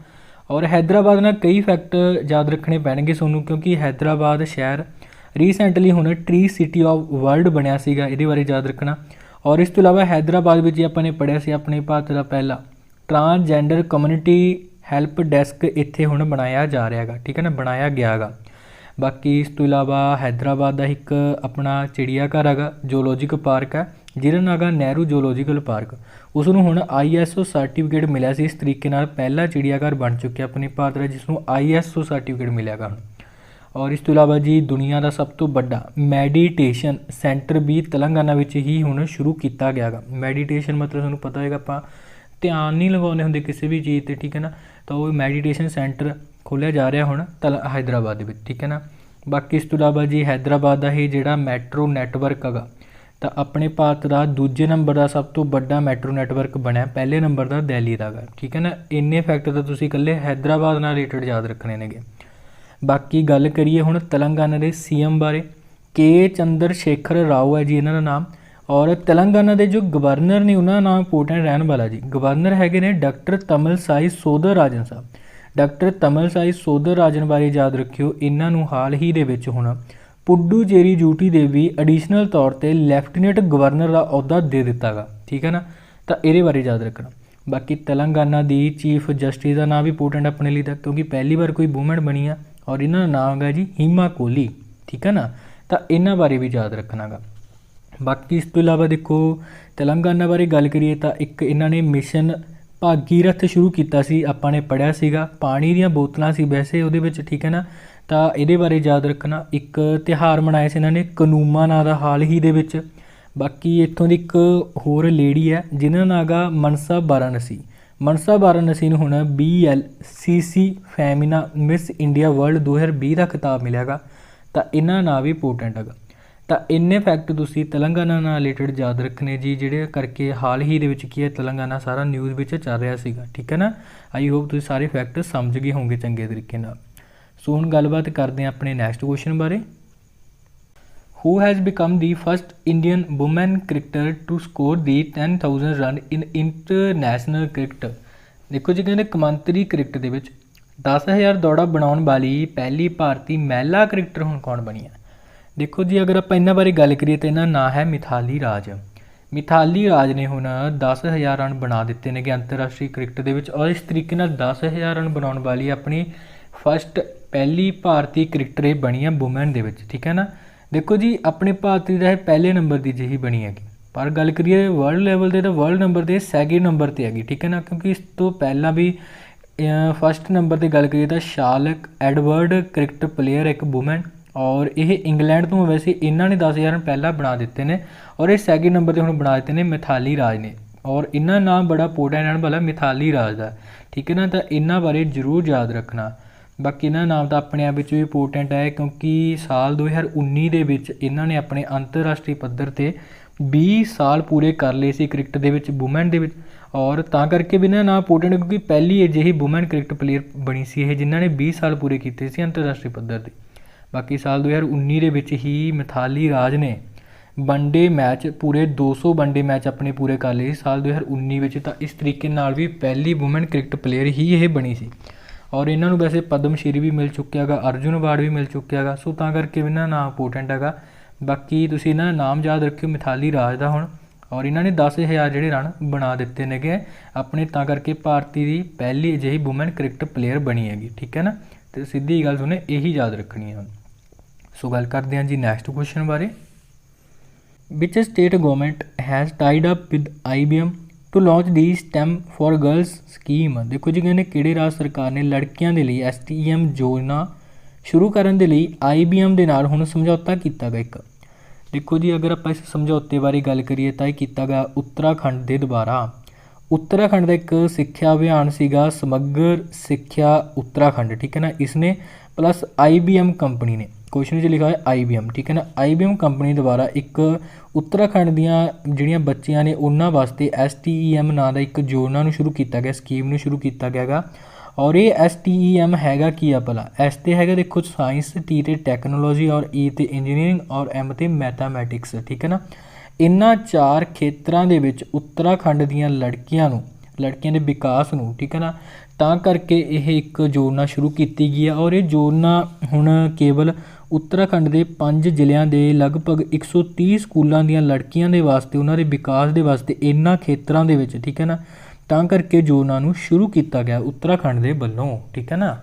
ਔਰ ਹੈਦਰਾਬਾਦ ਨਾਲ ਕਈ ਫੈਕਟ ਯਾਦ ਰੱਖਣੇ ਪੈਣਗੇ ਤੁਹਾਨੂੰ, ਕਿਉਂਕਿ ਹੈਦਰਾਬਾਦ ਸ਼ਹਿਰ ਰੀਸੈਂਟਲੀ ਹੁਣ ਟਰੀ ਸਿਟੀ ਆਫ ਵਰਲਡ ਬਣਿਆ ਸੀਗਾ, ਇਹਦੇ ਬਾਰੇ ਯਾਦ ਰੱਖਣਾ। ਔਰ ਇਸ ਤੋਂ ਇਲਾਵਾ ਹੈਦਰਾਬਾਦ ਵਿੱਚ ਆਪਾਂ ਨੇ ਪੜ੍ਹਿਆ ਸੀ ਆਪਣੇ ਭਾਰਤ ਦਾ ਪਹਿਲਾ ਟਰਾਂਸਜੈਂਡਰ ਕਮਿਊਨਿਟੀ ਹੈਲਪ ਡੈਸਕ ਇੱਥੇ ਹੁਣ ਬਣਾਇਆ ਜਾ ਰਿਹਾ ਹੈਗਾ, ਠੀਕ ਹੈ ਨਾ, ਬਣਾਇਆ ਗਿਆ ਹੈਗਾ। ਬਾਕੀ ਇਸ ਤੋਂ ਇਲਾਵਾ ਹੈਦਰਾਬਾਦ ਦਾ ਇੱਕ ਆਪਣਾ ਚਿੜੀਆ ਘਰ ਹੈਗਾ, ਜੂਲੋਜੀਕਲ ਪਾਰਕ ਹੈ ਜਿਹਦਾ ਨਾਂ ਹੈਗਾ ਨਹਿਰੂ ਜੂਲੋਜੀਕਲ ਪਾਰਕ। ਉਸ ਨੂੰ ਹੁਣ ISO ਸਰਟੀਫਿਕੇਟ ਮਿਲਿਆ ਸੀ। ਇਸ ਤਰੀਕੇ ਨਾਲ ਪਹਿਲਾ ਚਿੜੀਆ ਘਰ ਬਣ ਚੁੱਕਿਆ ਆਪਣੇ ਭਾਰਤ ਦਾ ਜਿਸ ਨੂੰ ISO ਸਰਟੀਫਿਕੇਟ ਮਿਲਿਆ ਗਾ ਹੁਣ। ਔਰ ਇਸ ਤੋਂ ਇਲਾਵਾ ਜੀ ਦੁਨੀਆ ਦਾ ਸਭ ਤੋਂ ਵੱਡਾ ਮੈਡੀਟੇਸ਼ਨ ਸੈਂਟਰ ਵੀ ਤੇਲੰਗਾਨਾ ਵਿੱਚ ਹੀ ਹੁਣ ਸ਼ੁਰੂ ਕੀਤਾ ਗਿਆ ਗਾ। ਮੈਡੀਟੇਸ਼ਨ ਮਤਲਬ ਤੁਹਾਨੂੰ ਪਤਾ ਹੋਏਗਾ ਆਪਾਂ ਧਿਆਨ ਨਹੀਂ ਲਗਾਉਂਦੇ ਹੁੰਦੇ ਕਿਸੇ ਵੀ ਚੀਜ਼ 'ਤੇ, ਠੀਕ ਹੈ ਨਾ। ਤਾਂ ਉਹ ਮੈਡੀਟੇਸ਼ਨ ਸੈਂਟਰ ਖੋਲ੍ਹਿਆ ਜਾ ਰਿਹਾ ਹੁਣ ਹੈਦਰਾਬਾਦ ਦੇ ਵਿੱਚ, ਠੀਕ ਹੈ ਨਾ। ਬਾਕੀ ਇਸ ਤੋਂ ਇਲਾਵਾ ਜੀ ਹੈਦਰਾਬਾਦ ਦਾ ਇਹ ਜਿਹੜਾ ਮੈਟਰੋ ਨੈਟਵਰਕ ਹੈਗਾ ਤਾਂ ਆਪਣੇ ਭਾਰਤ ਦਾ ਦੂਜੇ ਨੰਬਰ ਦਾ ਸਭ ਤੋਂ ਵੱਡਾ ਮੈਟਰੋ ਨੈਟਵਰਕ ਬਣਿਆ, ਪਹਿਲੇ ਨੰਬਰ ਦਾ ਦਿੱਲੀ ਦਾ ਗਾ, ਠੀਕ ਹੈ ਨਾ। ਇੰਨੇ ਫੈਕਟ ਤਾਂ ਤੁਸੀਂ ਇਕੱਲੇ ਹੈਦਰਾਬਾਦ ਨਾਲ ਰਿਲੇਟਡ ਯਾਦ ਰੱਖਣੇ ਨੇਗੇ। ਬਾਕੀ ਗੱਲ ਕਰੀਏ ਹੁਣ ਤੇਲੰਗਾਨਾ ਦੇ CM ਬਾਰੇ। K ਚੰਦਰ ਸ਼ੇਖਰ ਰਾਓ ਹੈ ਜੀ ਇਹਨਾਂ ਦਾ ਨਾਮ। ਔਰ ਤੇਲੰਗਾਨਾ ਦੇ ਜੋ ਗਵਰਨਰ ਨੇ ਉਹਨਾਂ ਦਾ ਨਾਮ ਇੰਪੋਰਟੈਂਟ ਰਹਿਣ ਵਾਲਾ ਜੀ। ਗਵਰਨਰ ਹੈਗੇ ਨੇ ਡਾਕਟਰ ਤਮਿਲਸਾਈ ਸੌਂਦਰਰਾਜਨ ਸਾਹਿਬ। ਡਾਕਟਰ ਤਮਿਲਸਾਈ ਸੌਂਦਰਰਾਜਨ ਬਾਰੇ ਯਾਦ ਰੱਖਿਓ, ਇਹਨਾਂ ਨੂੰ ਹਾਲ ਹੀ ਦੇ ਵਿੱਚ ਹੁਣ ਪੁਡੂਚੇਰੀ ਯੂਟੀ ਦੇ ਵੀ ਐਡੀਸ਼ਨਲ ਤੌਰ 'ਤੇ ਲੈਫਟੀਨੈਂਟ ਗਵਰਨਰ ਦਾ ਅਹੁਦਾ ਦੇ ਦਿੱਤਾ ਗਾ, ਠੀਕ ਹੈ ਨਾ। ਤਾਂ ਇਹਦੇ ਬਾਰੇ ਯਾਦ ਰੱਖਣਾ। ਬਾਕੀ ਤੇਲੰਗਾਨਾ ਦੀ ਚੀਫ ਜਸਟਿਸ ਦਾ ਨਾਮ ਵੀ ਇੰਪੋਰਟੈਂਟ ਆਪਣੇ ਲਈ ਦਾ, ਕਿਉਂਕਿ ਪਹਿਲੀ ਵਾਰ ਕੋਈ ਵੂਮਨ ਬਣੀ ਆ ਔਰ ਇਹਨਾਂ ਦਾ ਨਾਮ ਹੈਗਾ ਜੀ ਹੀਮਾ ਕੋਹਲੀ, ਠੀਕ ਹੈ ਨਾ। ਤਾਂ ਇਹਨਾਂ ਬਾਰੇ ਵੀ ਯਾਦ ਰੱਖਣਾ ਗਾ। ਬਾਕੀ ਇਸ ਤੋਂ ਇਲਾਵਾ ਦੇਖੋ ਤੇਲੰਗਾਨਾ ਬਾਰੇ ਗੱਲ ਕਰੀਏ ਤਾਂ ਇੱਕ ਇਹਨਾਂ ਨੇ ਮਿਸ਼ਨ ਭਾਗੀਰਥ ਸ਼ੁਰੂ ਕੀਤਾ ਸੀ, ਆਪਾਂ ਨੇ ਪੜ੍ਹਿਆ ਸੀਗਾ। ਪਾਣੀ ਦੀਆਂ ਬੋਤਲਾਂ ਸੀ ਵੈਸੇ ਉਹਦੇ ਵਿੱਚ, ਠੀਕ ਹੈ ਨਾ। ਤਾਂ ਇਹਦੇ ਬਾਰੇ ਯਾਦ ਰੱਖਣਾ। ਇੱਕ ਤਿਉਹਾਰ ਮਨਾਇਆ ਸੀ ਇਹਨਾਂ ਨੇ ਕਨੂਮਾ ਨਾਂ ਦਾ ਹਾਲ ਹੀ ਦੇ ਵਿੱਚ। ਬਾਕੀ ਇੱਥੋਂ ਦੀ ਇੱਕ ਹੋਰ ਲੇਡੀ ਹੈ ਜਿਨ੍ਹਾਂ ਦਾ ਨਾਂ ਗਾ ਮਨਸਾ ਵਾਰਾਣਸੀ। ਮਨਸਾ ਵਾਰਾਣਸੀ ਨੂੰ ਹੁਣ BLCC Femina miss India world 2020 ਦਾ ਖਿਤਾਬ ਮਿਲਿਆ ਗਾ। ਤਾਂ ਇਹਨਾਂ ਨਾਂ ਵੀ ਇੰਪੋਰਟੈਂਟ ਹੈਗਾ। ਤਾਂ ਇੰਨੇ ਫੈਕਟ ਤੁਸੀਂ ਤੇਲੰਗਾਨਾ ਨਾਲ ਰਿਲੇਟਡ ਯਾਦ ਰੱਖਣੇ ਜੀ, ਜਿਹੜੇ ਕਰਕੇ ਹਾਲ ਹੀ ਦੇ ਵਿੱਚ ਕੀ ਹੈ ਤੇਲੰਗਾਨਾ ਸਾਰਾ ਨਿਊਜ਼ ਵਿੱਚ ਚੱਲ ਰਿਹਾ ਸੀਗਾ। ਠੀਕ ਹੈ ਨਾ। ਆਈ ਹੋਪ ਤੁਸੀਂ ਸਾਰੇ ਫੈਕਟ ਸਮਝ ਗਏ ਹੋਵੋਗੇ ਚੰਗੇ ਤਰੀਕੇ ਨਾਲ। ਸੋ ਹੁਣ ਗੱਲਬਾਤ ਕਰਦੇ ਹਾਂ ਆਪਣੇ ਨੈਕਸਟ ਕੁਐਸਚਨ ਬਾਰੇ। Who has become the first Indian woman cricketer to score the 10,000 run in international cricket? ਦੇਖੋ ਜੀ ਕਹਿੰਦੇ ਕੌਮਾਂਤਰੀ ਕ੍ਰਿਕਟ ਦੇ ਵਿੱਚ 10,000 ਦੌੜਾ ਬਣਾਉਣ ਵਾਲੀ ਪਹਿਲੀ ਭਾਰਤੀ ਮਹਿਲਾ ਕ੍ਰਿਕਟਰ ਹੁਣ ਕੌਣ ਬਣੀ ਹੈ? ਦੇਖੋ ਜੀ ਅਗਰ ਆਪਾਂ ਇਹਨਾਂ ਬਾਰੇ ਗੱਲ ਕਰੀਏ ਤਾਂ ਇਹਨਾਂ ਨਾਂ ਹੈ ਮਿਥਾਲੀ ਰਾਜ। ਮਿਥਾਲੀ ਰਾਜ ਨੇ ਹੁਣ 10,000 ਰਨ ਬਣਾ ਦਿੱਤੇ ਨੇਗੇ ਅੰਤਰਰਾਸ਼ਟਰੀ ਕ੍ਰਿਕਟ ਦੇ ਵਿੱਚ, ਔਰ ਇਸ ਤਰੀਕੇ ਨਾਲ 10,000 ਰਨ ਬਣਾਉਣ ਵਾਲੀ ਆਪਣੀ ਫਸਟ ਪਹਿਲੀ ਭਾਰਤੀ ਕ੍ਰਿਕਟਰ ਇਹ ਬਣੀ ਹੈ ਵੂਮੈਨ ਦੇ ਵਿੱਚ। ਠੀਕ ਹੈ ਨਾ। ਦੇਖੋ ਜੀ ਆਪਣੇ ਭਾਰਤ ਦਾ ਇਹ ਪਹਿਲੇ ਨੰਬਰ ਦੀ ਜਿਹੀ ਬਣੀ ਹੈਗੀ, ਪਰ ਗੱਲ ਕਰੀਏ ਵਰਲਡ ਲੈਵਲ 'ਤੇ ਤਾਂ ਵਰਲਡ ਨੰਬਰ 'ਤੇ ਸੈਕਿੰਡ ਨੰਬਰ 'ਤੇ ਹੈਗੀ। ਠੀਕ ਹੈ ਨਾ। ਕਿਉਂਕਿ ਇਸ ਤੋਂ ਪਹਿਲਾਂ ਵੀ ਫਸਟ ਨੰਬਰ 'ਤੇ ਗੱਲ ਕਰੀਏ ਤਾਂ ਸ਼ਾਰਲਟ ਐਡਵਰਡ ਕ੍ਰਿਕਟ ਪਲੇਅਰ ਇੱਕ ਵੂਮੈਨ, ਔਰ ਇਹ ਇੰਗਲੈਂਡ ਤੋਂ ਵੈਸੇ ਇਹਨਾਂ ਨੇ 10,000 ਰਨ ਪਹਿਲਾਂ ਬਣਾ ਦਿੱਤੇ ਨੇ, ਔਰ ਇਹ ਸੈਕਿੰਡ ਨੰਬਰ 'ਤੇ ਹੁਣ ਬਣਾ ਦਿੱਤੇ ਨੇ ਮਿਥਾਲੀ ਰਾਜ ਨੇ, ਔਰ ਇਹਨਾਂ ਨਾਮ ਬੜਾ ਇੰਪੋਰਟੈਂਟ ਰਹਿਣ ਵਾਲਾ ਮਿਥਾਲੀ ਰਾਜ ਦਾ। ਠੀਕ ਹੈ ਨਾ। ਤਾਂ ਇਹਨਾਂ ਬਾਰੇ ਜ਼ਰੂਰ ਯਾਦ ਰੱਖਣਾ। ਬਾਕੀ ਇਹਨਾਂ ਨਾਮ ਤਾਂ ਆਪਣੇ ਆਪ ਵਿੱਚ ਵੀ ਇੰਪੋਰਟੈਂਟ ਹੈ, ਕਿਉਂਕਿ ਸਾਲ 2019 ਦੇ ਵਿੱਚ ਇਹਨਾਂ ਨੇ ਆਪਣੇ ਅੰਤਰਰਾਸ਼ਟਰੀ ਪੱਧਰ 'ਤੇ 20 ਸਾਲ ਪੂਰੇ ਕਰ ਲਏ ਸੀ ਕ੍ਰਿਕਟ ਦੇ ਵਿੱਚ ਵੂਮੈਨ ਦੇ ਵਿੱਚ, ਔਰ ਤਾਂ ਕਰਕੇ ਵੀ ਇਹਨਾਂ ਨਾਮ ਇੰਪੋਰਟੈਂਟ ਕਿਉਂਕਿ ਪਹਿਲੀ ਅਜਿਹੀ ਵੂਮੈਨ ਕ੍ਰਿਕਟ ਪਲੇਅਰ ਬਣੀ ਸੀ ਇਹ ਜਿਨ੍ਹਾਂ ਨੇ 20 ਸਾਲ ਪੂਰੇ ਕੀਤੇ ਸੀ ਅੰਤਰਰਾਸ਼ਟਰੀ ਪੱਧਰ 'ਤੇ। ਬਾਕੀ ਸਾਲ 2019 ਦੇ ਵਿੱਚ ਹੀ ਮਿਥਾਲੀ ਰਾਜ ਨੇ ਵਨਡੇ ਮੈਚ ਪੂਰੇ 200 ਵਨਡੇ ਮੈਚ ਆਪਣੇ ਪੂਰੇ ਕਰ ਲਏ ਸੀ ਸਾਲ 2019 ਵਿੱਚ। ਤਾਂ ਇਸ ਤਰੀਕੇ ਨਾਲ ਵੀ ਪਹਿਲੀ ਵੂਮੈਨ ਕ੍ਰਿਕਟ ਪਲੇਅਰ ਹੀ ਇਹ ਬਣੀ ਸੀ, ਔਰ ਇਹਨਾਂ ਨੂੰ ਵੈਸੇ ਪਦਮ ਸ਼੍ਰੀ ਵੀ ਮਿਲ ਚੁੱਕਿਆ ਹੈਗਾ, ਅਰਜੁਨ ਅਵਾਰਡ ਵੀ ਮਿਲ ਚੁੱਕਿਆ ਹੈਗਾ। ਸੋ ਤਾਂ ਕਰਕੇ ਇਹਨਾਂ ਦਾ ਨਾਮ ਇੰਪੋਰਟੈਂਟ ਹੈਗਾ। ਬਾਕੀ ਤੁਸੀਂ ਇਹਨਾਂ ਦਾ ਨਾਮ ਯਾਦ ਰੱਖਿਓ ਮਿਥਾਲੀ ਰਾਜ ਦਾ ਹੁਣ, ਔਰ ਇਹਨਾਂ ਨੇ 10,000 ਜਿਹੜੇ ਰਨ ਬਣਾ ਦਿੱਤੇ ਨੇਗੇ ਆਪਣੇ, ਤਾਂ ਕਰਕੇ ਭਾਰਤੀ ਦੀ ਪਹਿਲੀ ਅਜਿਹੀ ਵੂਮੈਨ ਕ੍ਰਿਕਟ ਪਲੇਅਰ ਬਣੀ ਹੈਗੀ। ਠੀਕ ਹੈ ਨਾ। ਅਤੇ ਸਿੱਧੀ ਗੱਲ ਉਹਨੇ ਇਹੀ ਯਾਦ ਰੱਖਣੀ ਹੈ। ਸੋ ਗੱਲ ਕਰਦੇ ਹਾਂ ਜੀ ਨੈਕਸਟ ਕੁਐਸਚਨ ਬਾਰੇ। Which state government has tied up with IBM to launch the STEM for girls scheme? ਦੇਖੋ ਜੀ ਕਹਿੰਦੇ ਕਿਹੜੇ ਰਾਜ ਸਰਕਾਰ ਨੇ ਲੜਕੀਆਂ ਦੇ ਲਈ STEM ਯੋਜਨਾ ਸ਼ੁਰੂ ਕਰਨ ਦੇ ਲਈ IBM ਦੇ ਨਾਲ ਹੁਣ ਸਮਝੌਤਾ ਕੀਤਾ ਗਿਆ ਇੱਕ। ਦੇਖੋ ਜੀ ਅਗਰ ਆਪਾਂ ਇਸ ਸਮਝੌਤੇ ਬਾਰੇ ਗੱਲ ਕਰੀਏ ਤਾਂ ਇਹ ਕੀਤਾ ਗਿਆ ਉੱਤਰਾਖੰਡ ਦੇ ਦੁਆਰਾ। ਉੱਤਰਾਖੰਡ ਦਾ ਇੱਕ ਸਿੱਖਿਆ ਅਭਿਆਨ ਸੀਗਾ ਸਮਗਰ ਸਿੱਖਿਆ ਉੱਤਰਾਖੰਡ। ਠੀਕ ਹੈ ਨਾ। ਇਸਨੇ ਪਲੱਸ IBM ਕੰਪਨੀ ਨੇ, ਕੁਐਸਚਨ 'ਚ ਲਿਖਿਆ ਹੋਇਆ IBM। ਠੀਕ ਹੈ ਨਾ। IBM ਕੰਪਨੀ ਦੁਆਰਾ ਇੱਕ ਉੱਤਰਾਖੰਡ ਦੀਆਂ ਜਿਹੜੀਆਂ ਬੱਚੀਆਂ ਨੇ ਉਹਨਾਂ ਵਾਸਤੇ STEM ਨਾਂ ਦਾ ਇੱਕ ਯੋਜਨਾ ਨੂੰ ਸ਼ੁਰੂ ਕੀਤਾ ਗਿਆ, ਸਕੀਮ ਨੂੰ ਸ਼ੁਰੂ ਕੀਤਾ ਗਿਆ ਗਾ। ਔਰ ਇਹ STEM ਹੈਗਾ ਕੀ ਆ ਭਲਾ? S 'ਤੇ ਹੈਗਾ ਦੇਖੋ ਸਾਇੰਸ, T 'ਤੇ ਟੈਕਨੋਲੋਜੀ, ਔਰ E 'ਤੇ ਇੰਜੀਨੀਅਰਿੰਗ, ਔਰ M 'ਤੇ ਮੈਥਾਮੈਟਿਕਸ। ਠੀਕ ਹੈ ਨਾ। ਇਹਨਾਂ 4 ਖੇਤਰਾਂ ਦੇ ਵਿੱਚ ਉੱਤਰਾਖੰਡ ਦੀਆਂ ਲੜਕੀਆਂ ਦੇ ਵਿਕਾਸ ਨੂੰ, ਠੀਕ ਹੈ ਨਾ, ਤਾਂ ਕਰਕੇ ਇਹ ਇੱਕ ਯੋਜਨਾ ਸ਼ੁਰੂ ਕੀਤੀ ਗਈ ਹੈ। ਔਰ ਇਹ ਯੋਜਨਾ ਹੁਣ ਕੇਵਲ ਉੱਤਰਾਖੰਡ ਦੇ 5 ਜ਼ਿਲ੍ਹਿਆਂ ਦੇ ਲਗਭਗ 130 ਸਕੂਲਾਂ ਦੀਆਂ ਲੜਕੀਆਂ ਦੇ ਵਾਸਤੇ, ਉਹਨਾਂ ਦੇ ਵਿਕਾਸ ਦੇ ਵਾਸਤੇ ਇਹਨਾਂ ਖੇਤਰਾਂ ਦੇ ਵਿੱਚ, ਠੀਕ ਹੈ ਨਾ, ਤਾਂ ਕਰਕੇ ਯੋਜਨਾ ਨੂੰ ਸ਼ੁਰੂ ਕੀਤਾ ਗਿਆ ਉੱਤਰਾਖੰਡ ਦੇ ਵੱਲੋਂ। ਠੀਕ ਹੈ ਨਾ।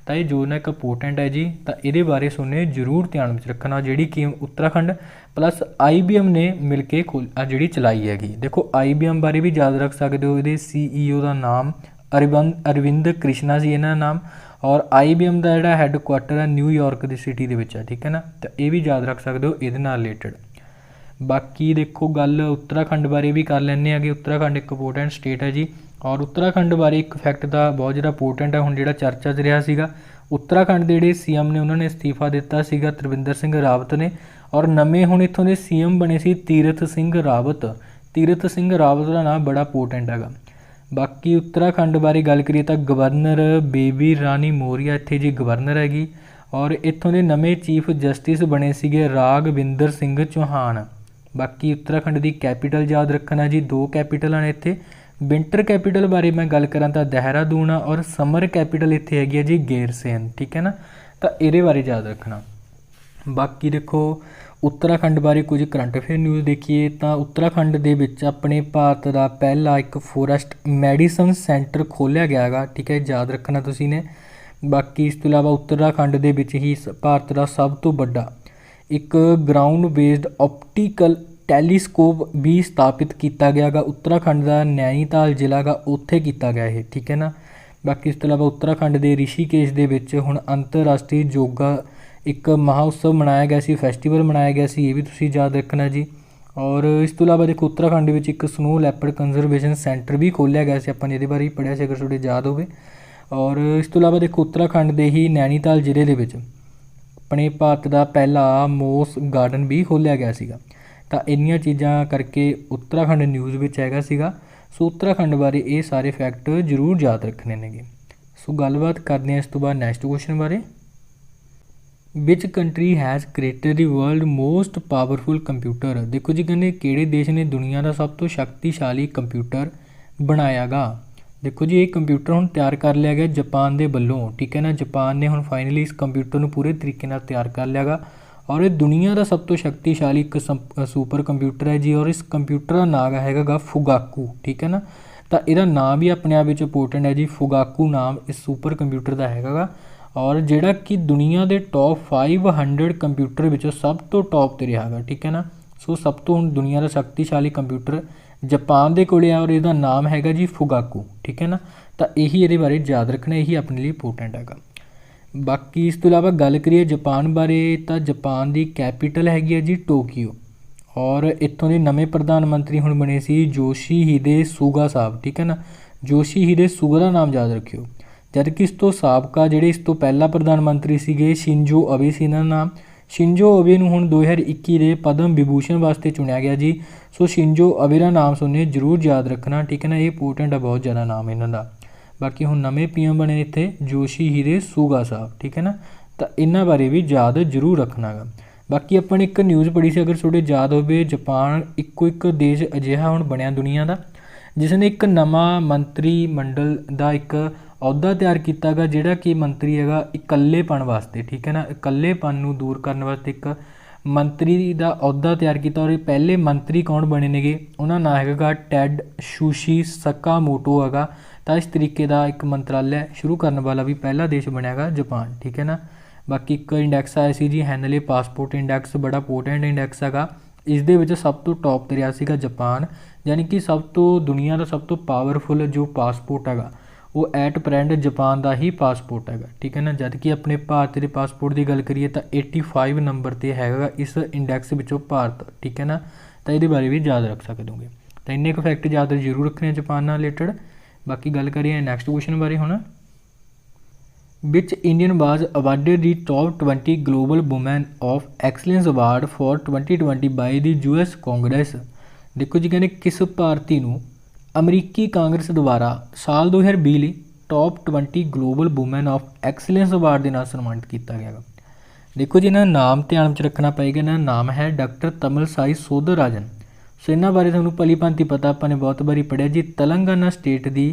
ਤਾਂ ਇਹ ਯੋਜਨਾ ਇੱਕ ਇੰਪੋਰਟੈਂਟ ਹੈ ਜੀ। ਤਾਂ ਇਹਦੇ ਬਾਰੇ ਸੁਣਨੇ ਜ਼ਰੂਰ ਧਿਆਨ ਵਿੱਚ ਰੱਖਣਾ, ਜਿਹੜੀ ਕਿ ਉੱਤਰਾਖੰਡ ਪਲੱਸ IBM ਨੇ ਮਿਲ ਕੇ ਜਿਹੜੀ ਚਲਾਈ ਹੈਗੀ। ਦੇਖੋ IBM ਬਾਰੇ ਵੀ ਯਾਦ ਰੱਖ ਸਕਦੇ ਹੋ, ਇਹਦੇ CEO ਦਾ ਨਾਮ ਅਰਵਿੰਦ ਕ੍ਰਿਸ਼ਨਾ ਸੀ ਇਹਨਾਂ ਦਾ ਨਾਮ, ਔਰ IBM ਦਾ ਜਿਹੜਾ ਹੈੱਡਕੁਆਟਰ ਹੈ ਨਿਊਯਾਰਕ ਦੀ ਸਿਟੀ ਦੇ ਵਿੱਚ ਹੈ। ਠੀਕ ਹੈ ਨਾ। ਤਾਂ ਇਹ ਵੀ ਯਾਦ ਰੱਖ ਸਕਦੇ ਹੋ ਇਹਦੇ ਨਾਲ ਰਿਲੇਟਡ। ਬਾਕੀ ਦੇਖੋ ਗੱਲ ਉੱਤਰਾਖੰਡ ਬਾਰੇ ਵੀ ਕਰ ਲੈਂਦੇ ਹੈਗੇ। ਉੱਤਰਾਖੰਡ ਇੱਕ ਇੰਪੋਰਟੈਂਟ ਸਟੇਟ ਹੈ ਜੀ, ਔਰ ਉੱਤਰਾਖੰਡ ਬਾਰੇ ਇੱਕ ਫੈਕਟ ਦਾ ਬਹੁਤ ਜਿਹੜਾ ਇੰਪੋਰਟੈਂਟ ਹੈ ਹੁਣ ਜਿਹੜਾ ਚਰਚਾ 'ਚ ਰਿਹਾ ਸੀਗਾ, ਉੱਤਰਾਖੰਡ ਦੇ ਜਿਹੜੇ CM ਨੇ ਉਹਨਾਂ ਨੇ ਅਸਤੀਫਾ ਦਿੱਤਾ ਸੀਗਾ ਤ੍ਰਿਵਿੰਦਰ ਸਿੰਘ ਰਾਵਤ ਨੇ, ਔਰ ਨਵੇਂ ਹੁਣ ਇੱਥੋਂ ਦੇ CM ਬਣੇ ਸੀ ਤੀਰਥ ਸਿੰਘ ਰਾਵਤ। ਤੀਰਥ ਸਿੰਘ ਰਾਵਤ ਦਾ ਨਾਮ ਬੜਾ ਇੰਪੋਰਟੈਂਟ ਹੈਗਾ। ਬਾਕੀ ਉੱਤਰਾਖੰਡ ਬਾਰੇ ਗੱਲ ਕਰੀਏ ਤਾਂ ਗਵਰਨਰ ਬੇਬੀ ਰਾਣੀ ਮੌਰੀਆ ਇੱਥੇ ਜੀ ਗਵਰਨਰ ਹੈਗੀ, ਔਰ ਇੱਥੋਂ ਦੇ ਨਵੇਂ ਚੀਫ ਜਸਟਿਸ ਬਣੇ ਸੀਗੇ ਰਾਘਵਿੰਦਰ ਸਿੰਘ ਚੌਹਾਨ। ਬਾਕੀ ਉੱਤਰਾਖੰਡ ਦੀ ਕੈਪੀਟਲ ਯਾਦ ਰੱਖਣਾ ਜੀ, 2 ਕੈਪੀਟਲਾਂ ਨੇ ਇੱਥੇ। ਵਿੰਟਰ ਕੈਪੀਟਲ ਬਾਰੇ ਮੈਂ ਗੱਲ ਕਰਾਂ ਤਾਂ ਦੇਹਰਾਦੂਨ ਆ, ਔਰ ਸਮਰ ਕੈਪੀਟਲ ਇੱਥੇ ਹੈਗੀ ਹੈ ਜੀ ਗੈਰਸੇਨ। ਠੀਕ ਹੈ ਨਾ। ਤਾਂ ਇਹਦੇ ਬਾਰੇ ਯਾਦ ਰੱਖਣਾ। ਬਾਕੀ ਦੇਖੋ ਉੱਤਰਾਖੰਡ ਬਾਰੇ ਕੁਝ ਕਰੰਟ ਅਫੇਅਰ ਨਿਊਜ਼ ਦੇਖੀਏ ਤਾਂ ਉੱਤਰਾਖੰਡ ਦੇ ਵਿੱਚ ਆਪਣੇ ਭਾਰਤ ਦਾ ਪਹਿਲਾ ਇੱਕ ਫੋਰੈਸਟ ਮੈਡੀਸਨ ਸੈਂਟਰ ਖੋਲ੍ਹਿਆ ਗਿਆ ਹੈਗਾ। ਠੀਕ ਹੈ, ਯਾਦ ਰੱਖਣਾ ਤੁਸੀਂ ਨੇ। ਬਾਕੀ ਇਸ ਤੋਂ ਇਲਾਵਾ ਉੱਤਰਾਖੰਡ ਦੇ ਵਿੱਚ ਹੀ ਭਾਰਤ ਦਾ ਸਭ ਤੋਂ ਵੱਡਾ ਇੱਕ ਗਰਾਊਂਡ ਬੇਸਡ ਆਪਟੀਕਲ ਟੈਲੀਸਕੋਪ ਵੀ ਸਥਾਪਿਤ ਕੀਤਾ ਗਿਆ ਗਾ। ਉੱਤਰਾਖੰਡ ਦਾ ਨੈਨੀਤਾਲ ਜ਼ਿਲ੍ਹਾ ਗਾ ਉੱਥੇ ਕੀਤਾ ਗਿਆ ਇਹ। ਠੀਕ ਹੈ ਨਾ। बाकी इस तो इलावा उत्तराखंड के ऋषिकेश दे विच हुण अंतरराष्ट्रीय योगा एक महाउत्सव मनाया गया सी, फैसटीवल मनाया गया सी, ये भी तुसीं याद रखना जी। और इस तो इलावा देखो उत्तराखंड विच एक स्नो लैपर्ड कंजरवेशन सेंटर भी खोलिया गया से, अपन ये बारे पढ़िया से अगर तुहाडे याद होवे। और इस तो इलावा देखो उत्तराखंड के ही नैनीताल जिले के विच अपने भारत का पहला मोस गार्डन भी खोलिया गया सीगा। तो इन्नियां चीज़ां करके उत्तराखंड न्यूज़ विच हैगा सीगा। सो उत्तराखंड बारे ये सारे फैक्ट जरूर याद रखने ने। सो गलबात करते हैं इस तो बाद नैक्सट क्वेश्चन बारे। Which country has created the world most powerful computer. देखो जी कहने किहड़े देश ने दुनिया का सब तो शक्तिशाली कंप्यूटर बनाया गा। देखो जी ये कंप्यूटर हुण तैयार कर लिया गया जापान के वलों, ठीक है ना। जापान ने हुण फाइनली इस कंप्यूटर को पूरे तरीके नाल तैयार कर लिया गा और ये दुनिया का सब तो शक्तिशाली एक सुपर कंप्यूटर है जी। और इस कंप्यूटर का नाम हैगा फुगाकू, ठीक है ना। तो यदा नाम भी अपने आप में इंपोर्टेंट है जी, फुगाकू नाम इस सुपर कंप्यूटर का हैगा। और जिहड़ा कि दुनिया के टॉप 500 कंप्यूटर विचों सब तो टॉप ते रहा है, ठीक है ना। सो सब तो हुण दुनिया का शक्तिशाली कंप्यूटर जापान के कोल है और इसका नाम हैगा जी फुगाकू, ठीक है ना। तो यही ये बारे याद रखना, यही अपने लिए इंपोर्टेंट हैगा। बाकी इस तो इलावा गल करिए जापान बारे, तो जापान की कैपीटल हैगी है जी टोक्यो। और इत्थों के नवे प्रधानमंत्री हुण बने सी योशीहिदे सुगा साहब, ठीक है ना। योशीहिदे सुगा का नाम याद रखियो। जबकि इस तो साबका जिहड़े इस तो पहला प्रधानमंत्री सीगे शिंजो अबे सी इन्हां दा नाम। शिंजो अबे नूं हुण 2021 के पद्म विभूषण वास्ते चुनिया गया जी। सो शिंजो अबे का नाम सुनने जरूर याद रखना, ठीक है ना। ये इंपोर्टेंट है बहुत ज़्यादा नाम इन्हां दा। बाकी हुण नवे पीएम बने इत्थे योशीहिदे सुगा साहब, ठीक है ना। तो इन्हां बारे भी याद जरूर रखना गा। बाकी अपन एक न्यूज़ पढ़ी सी अगर थोड़े याद हो, जापान एक देश अजिहा हुण बनिया दुनिया का जिसने एक नवा मंत्री मंडल का एक अहुदा तैयार किया गा, जिहड़ा कि मंत्री हैगा इकल्लेपन वास्ते, ठीक है ना। इकल्लेपन नूं दूर करने वास्ते एक मंत्री का अहुदा तैयार किया। और पहले मंत्री कौन बने ने, उन्होंने नाम हैगा टैड सुशी सकामोटो हैगा। तो इस तरीके का एक मंत्रालय शुरू करने वाला भी पहला देश बनया गा जापान, ठीक है ना। बाकी एक इंडैक्स आया सी जी हैनले पासपोर्ट इंडैक्स, बड़ा इंपोर्टेंट इंडैक्स हैगा। इस दे विच सब तो टॉप ते रहा सीगा जापान, यानी कि सब तो दुनिया का सब तो पावरफुल जो पासपोर्ट हैगा वो एट प्रेजेंट जापान का ही पासपोर्ट हैगा, ठीक है ना। जबकि अपने भारत के पासपोर्ट की गल करिए तो 85 नंबर पर हैगा इस इंडैक्स विचों भारत, ठीक है ना। तो ये बारे भी याद रख सकते होंगे। तो इन्ने क फैक्ट याद जरूर रखने जापान नाल रिलेटेड। बाकी गल करिए नैक्सट क्वेश्चन बारे हुण। Which Indian was awarded the top 20 global women of excellence award for 2020 by the US Congress. देखो जी कहने किस भारती नूं अमरीकी कांग्रेस द्वारा साल 2020 ਲਈ top 20 global women of excellence award के नाल सन्मानित किया गया। देखो जी इन्हां नाम ध्यान च रखना पएगा। इन्हां नाम है डॉक्टर तमिलसाई सौंदरराजन। सो इन्हां बारे तुहानूं भली भांति पता, अपने बहुत बारी पढ़िया जी। तेलंगाना स्टेट की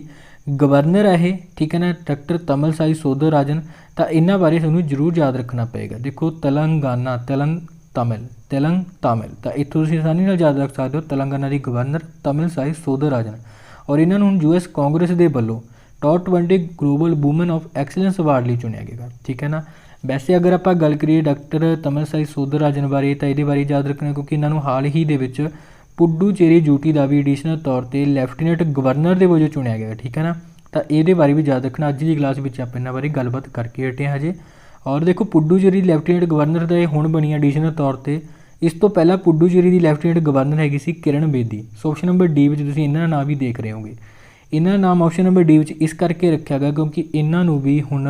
गवर्नर है, ठीक है ना, डॉक्टर तमिलसाई सौंदरराजन। तो इन्हां बारे तुहानूं जरूर याद रखना पएगा। देखो तेलंगाना तमिल तो इत्थों तुसीं आसानी नाल याद रख सकते हो तेलंगाना की गवर्नर तमिलसाई सौंदरराजन। और इन्हां नूं US कांग्रेस के वलों top 20 global women of excellence award लिए चुनिया गया, ठीक है ना। वैसे अगर आप गल करिए डॉक्टर तमिलसाई सौंदरराजन बारे तो ये बारे याद रखना, क्योंकि इन्होंने हाल ही दे पुडुचेरी यूटी का भी एडिशनल तौर पर लैफ्टिनेंट गवर्नर के वजों चुनिया गया, ठीक है ना। तो ये बारे भी याद रखना। अज की क्लास में आप इन्होंने बारे गलबात करके हटे हैं हजे। और देखो पुडुचेरी लैफ्टिनेंट गवर्नर तो हुण बनी एडिशनल तौर पर। इस तो पहला पुडुचेरी की लैफ्टिनेंट गवर्नर हैगी सी Kiran Bedi. So option number D में तुसीं इन्हां दा नाम भी देख रहे होंगे। इन्हां दा नाम ऑप्शन नंबर डी में इस करके रखा गया क्योंकि इन्हों भी हुण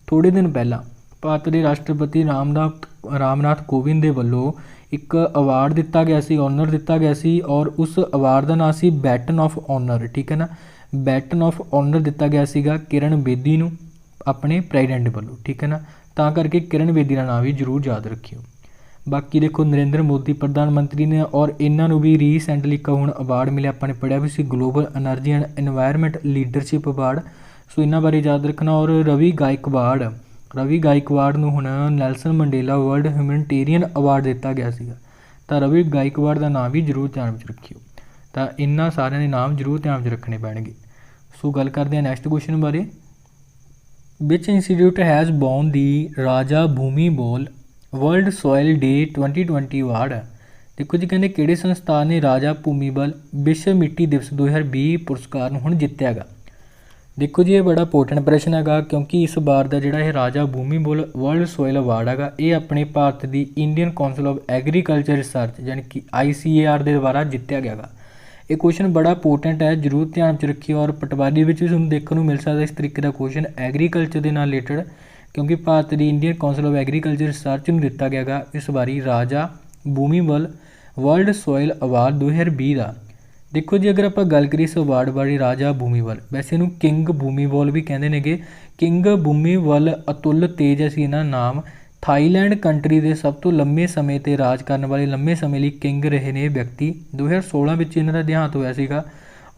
थोड़े दिन पहला भारत के राष्ट्रपति रामनाथ कोविंद के वलों एक अवार्ड दिता गया सी, ऑनर दिता गया सी। और उस अवार्ड का नाम सी बैटन ऑफ ऑनर, ठीक है ना। बैटन ऑफ ऑनर दिता गया सीगा किरण बेदी नूं अपने प्रेजिडेंट वलों, ठीक है ना। तां करके किरण बेदी का नाम भी जरूर याद रखियो। बाकी देखो नरेंद्र मोदी प्रधानमंत्री ने और इन्हों भी रीसेंटली एक हुण अवार्ड मिले, अपने पढ़िया भी सी global energy and environment leadership award. So इन्हां बारे याद रखना। और रवि गायकवाड़ नूं हुण Nelson Mandela world humanitarian award दिता गया सीगा। तो रवि गायकवाड़ का नाम भी जरूर ध्यान में रखियो। तो इन्हां सारिਆਂ ਦੇ नाम जरूर ध्यान में रखने पैणगे। सो गल करते हैं नैक्सट क्वेश्चन बारे। Which institute has won the राजा Bhumibol world soil day 2020 award. देखो जी कहते किहड़े संस्थान ने राजा भूमि बल विश्व मिट्टी दिवस 2020 पुरस्कार हुण जित्तिया गा। देखो जी, ये बड़ा इंपोर्टेंट प्रश्न हैगा क्योंकि इस बार का जोड़ा राजा भूमीबोल वर्ल्ड सोयल अवार्ड हैगा ये अपने भारत की Indian council of agriculture research यानी कि ICAR के द्वारा जितया गया गा। ये क्वेश्चन बड़ा इंपोर्टेंट है, जरूर ध्यान च रखिए और पटवारी में भी तुहानूं देखने को मिल सकता इस तरीके का क्वेश्चन एग्रीकल्चर के नाल रिलेटेड, क्योंकि भारत की Indian council of agriculture research में दिता गया गा इस बारी राजा भूमीबोल वर्ल्ड सोयल अवार्ड 2020 का। देखो जी, अगर आप गल करिए इस अवार्ड बारे राजा भूमीबल, वैसे इनू किंग भूमीबल भी कहते हैं। किंग भूमीबल अतुल तेज असी इन्हां नाम थाईलैंड कंट्री के सब तो लंबे समय ते राज करने वाले लंबे समय लिए किंग रहे ने व्यक्ति। 2016 में इन्हां दा देहांत होया सीगा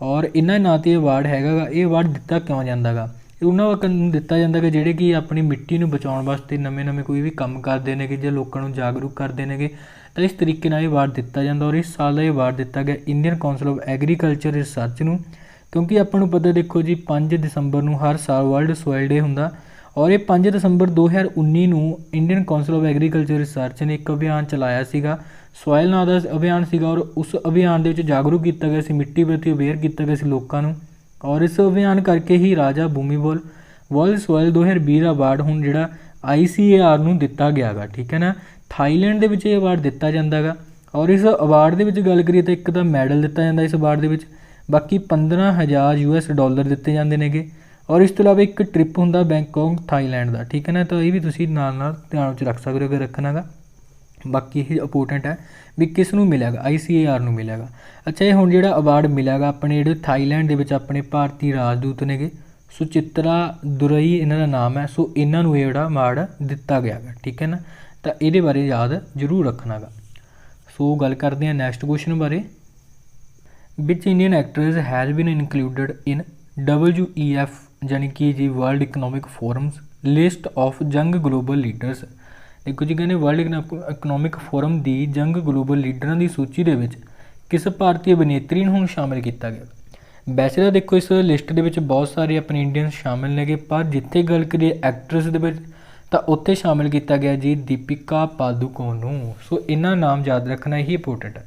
और इन्हां नां ते अवार्ड हैगा गा। ये अवार्ड दिता क्यों जांदा गा? उन्होंने दिता जाता है जिहड़े कि अपनी मिट्टी नूं बचाउण वास्ते नਵੇਂ नਵੇਂ कोई भी काम करते हैं जो लोगों को जागरूक करते हैं, तो इस तरीके नाल अवार्ड दिता जाता। और इस साल का अवार्ड दिता गया Indian council of agriculture research नूं, क्योंकि आपां नूं पता देखो जी 5 दिसंबर नूं हर साल वर्ल्ड सोयल डे हुंदा और ये 5 दिसंबर 2019 नूं Indian council of agriculture research ने एक अभियान चलाया सीगा, सोयल नां दा अभियान सीगा और उस अभियान दे विच जागरूक किया गया सी, मिट्टी प्रति अवेयर किया गया सी लोकां नूं। और इस अभियान करके ही राजा भूमीबोल वर्ल्ड सोयल 2020 का अवार्ड हुण जिहड़ा ICAR नूं दिता गया गा, ठीक है ना। थाईलैंड दे विच ये अवार्ड दिता जांदा गा और इस अवार्ड दे विच गल करिए तो एक तो मैडल दिता जांदा इस अवार्ड दे विच, बाकी 15,000 US डॉलर दिते जांदे नेगे और इस तो इलावा एक ट्रिप हुंदा बैंकॉक थाईलैंड का, ठीक है ना। तो ये भी तुसीं नाल नाल ध्यान च रख सकदे हो अगर रखना गा। बाकी ये इंपोर्टेंट है भी किस नूं मिलेगा, ICAR नूं मिलेगा। अच्छा, ये हुण जिहड़ा अवार्ड मिलेगा अपने जिहड़े थाईलैंड दे विच अपने भारतीय राजदूत नेगे सुचित्रा दुरई इन्हां दा नाम है। सो इन्हां नूं जिहड़ा अवार्ड दिता गया गा, ठीक है ना। तो ये बारे याद जरूर रखना गा। सो गल करते हैं नैक्सट क्वेश्चन बारे, which Indian actors has been included in WEF यानी कि जी world economic forums list of young global leaders. देखो जी, कहने वर्ल्ड इकनॉमिक फोरम की यंग ग्लोबल लीडर की सूची के किस भारतीय अभिनेत्री नूं हुण शामिल किया गया? वैसे तो देखो इस लिस्ट के बहुत सारे अपने इंडियन शामिल ने, पर जिथे गल करिए एक्ट्रेस के तो उत्थे शामिल किया गया जी दीपिका पादुकोण नूं। सो इन्हां नाम याद रखना ही इंपोर्टेंट है।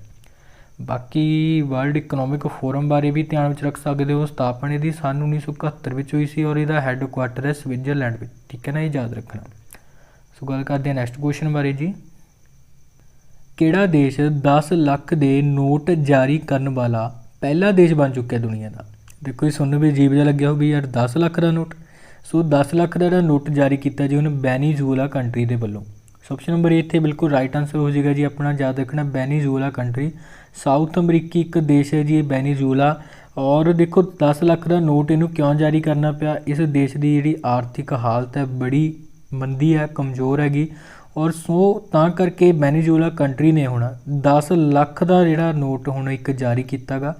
बाकी वर्ल्ड इकनॉमिक फोरम बारे भी ध्यान रख सकते हो, स्थापना इसकी सन 1971 में हुई सी और इसका हैडकुआटर है स्विट्जरलैंड में, ठीक है ना, ये याद रखना। सो गल करते हैं नैक्सट क्वेश्चन बारे जी, किहड़ा देश 10 लाख के नोट जारी करने वाला पहला देश बन चुका है दुनिया का? देखो ये सुनने भी अजीब जिहा लग्या हो भी यार 10 लाख का नोट। सो 10 लाख का नोट जारी किया जी उन्हें वेनेजुएला कंट्री के वलों। सो ऑप्शन नंबर इतने बिल्कुल राइट आंसर हो जाएगा जी अपना, याद रखना वेनेजुएला कंट्री साउथ अमरीकी एक देश है जी ये वेनेजुएला। और देखो 10 लाख का नोट इनू क्यों जारी करना पिया, इस देश की जी आर्थिक हालत है बड़ी मंदी है, कमज़ोर हैगी और सो तां करके वेनेजुएला कंट्री ने हुण 10 लाख का जिहड़ा नोट हुण एक जारी किया गा।